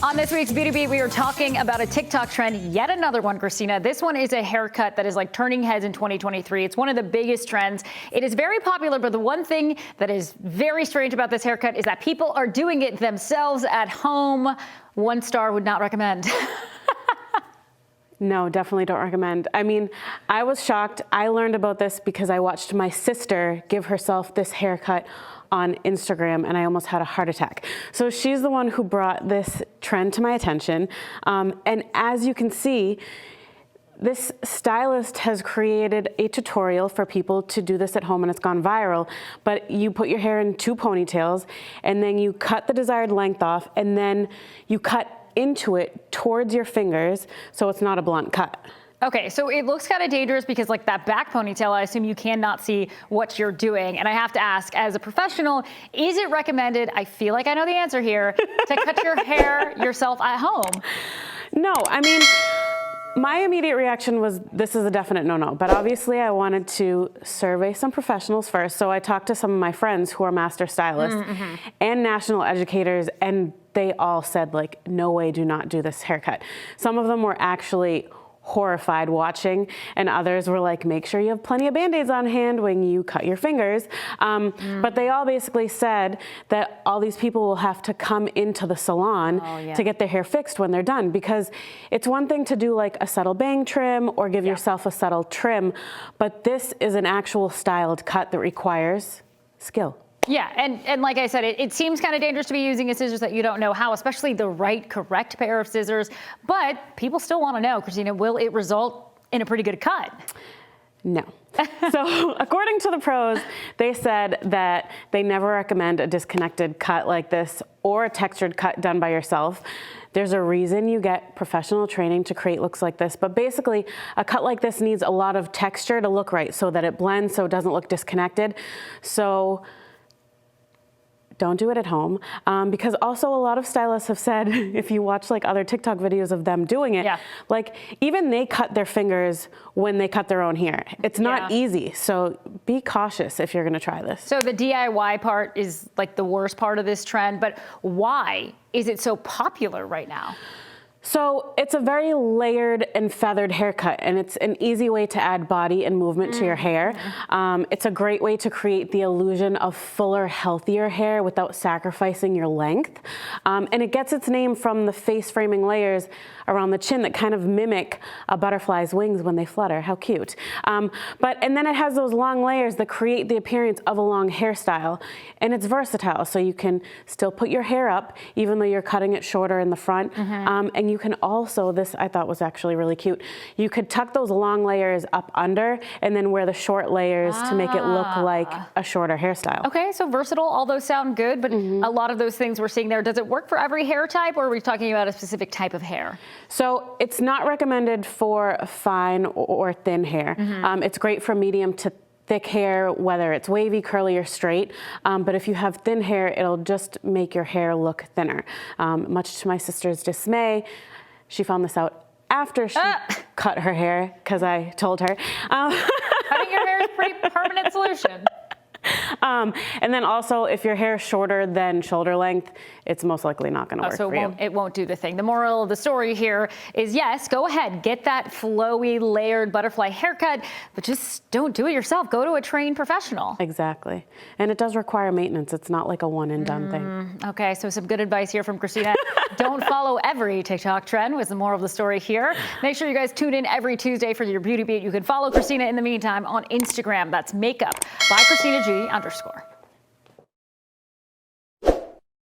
On this week's Beauty Beat, we are talking about a TikTok trend, yet another one, Christina. This one is a haircut that is like turning heads in 2023. It's one of the biggest trends. It is very popular, but the one thing that is very strange about this haircut is that people are doing it themselves at home. 1 star would not recommend. No, definitely don't recommend. I mean, I was shocked. I learned about this because I watched my sister give herself this haircut on Instagram, and I almost had a heart attack. So she's the one who brought this trend to my attention. And as you can see, this stylist has created a tutorial for people to do this at home, and it's gone viral. But you put your hair in 2 ponytails, and then you cut the desired length off, and then you cut into it towards your fingers so it's not a blunt cut. Okay, so it looks kind of dangerous because like that back ponytail, I assume you cannot see what you're doing. And I have to ask, as a professional, is it recommended, I feel like I know the answer here, to cut your hair yourself at home? No, I mean, my immediate reaction was this is a definite no-no, but obviously I wanted to survey some professionals first. So I talked to some of my friends who are master stylists and national educators, and they all said like, no way, do not do this haircut. Some of them were actually horrified watching, and others were like, make sure you have plenty of band-aids on hand when you cut your fingers. But they all basically said that all these people will have to come into the salon to get their hair fixed when they're done, because it's one thing to do like a subtle bang trim or give yourself a subtle trim, but this is an actual styled cut that requires skill. Yeah, and like I said, it seems kind of dangerous to be using a scissors that you don't know how, especially the right, correct pair of scissors. But people still want to know, Christina, will it result in a pretty good cut? No. So according to the pros, they said that they never recommend a disconnected cut like this or a textured cut done by yourself. There's a reason you get professional training to create looks like this, but basically a cut like this needs a lot of texture to look right so that it blends, so it doesn't look disconnected. So don't do it at home, because also a lot of stylists have said, if you watch like other TikTok videos of them doing it, like even they cut their fingers when they cut their own hair. It's not easy, so be cautious if you're gonna try this. So the DIY part is like the worst part of this trend, but why is it so popular right now? So it's a very layered and feathered haircut, and it's an easy way to add body and movement to your hair. It's a great way to create the illusion of fuller, healthier hair without sacrificing your length. And it gets its name from the face framing layers around the chin that kind of mimic a butterfly's wings when they flutter. How cute. And then it has those long layers that create the appearance of a long hairstyle. And it's versatile, so you can still put your hair up even though you're cutting it shorter in the front. And you can also, this I thought was actually really cute, you could tuck those long layers up under and then wear the short layers to make it look like a shorter hairstyle. Okay, so versatile, all those sound good, but a lot of those things we're seeing there, does it work for every hair type, or are we talking about a specific type of hair? So it's not recommended for fine or thin hair. It's great for medium to thick hair, whether it's wavy, curly, or straight. But if you have thin hair, it'll just make your hair look thinner. Much to my sister's dismay, she found this out after she cut her hair, because I told her. Cutting your hair is a pretty permanent solution. And then also, if your hair is shorter than shoulder length, it's most likely not going to work for you. It won't do the thing. The moral of the story here is, yes, go ahead, get that flowy, layered butterfly haircut, but just don't do it yourself. Go to a trained professional. Exactly. And it does require maintenance. It's not like a one and done thing. Okay, so some good advice here from Christina. Don't follow every TikTok trend was the moral of the story here. Make sure you guys tune in every Tuesday for your Beauty Beat. You can follow Christina in the meantime on Instagram. That's makeup by Christina G_.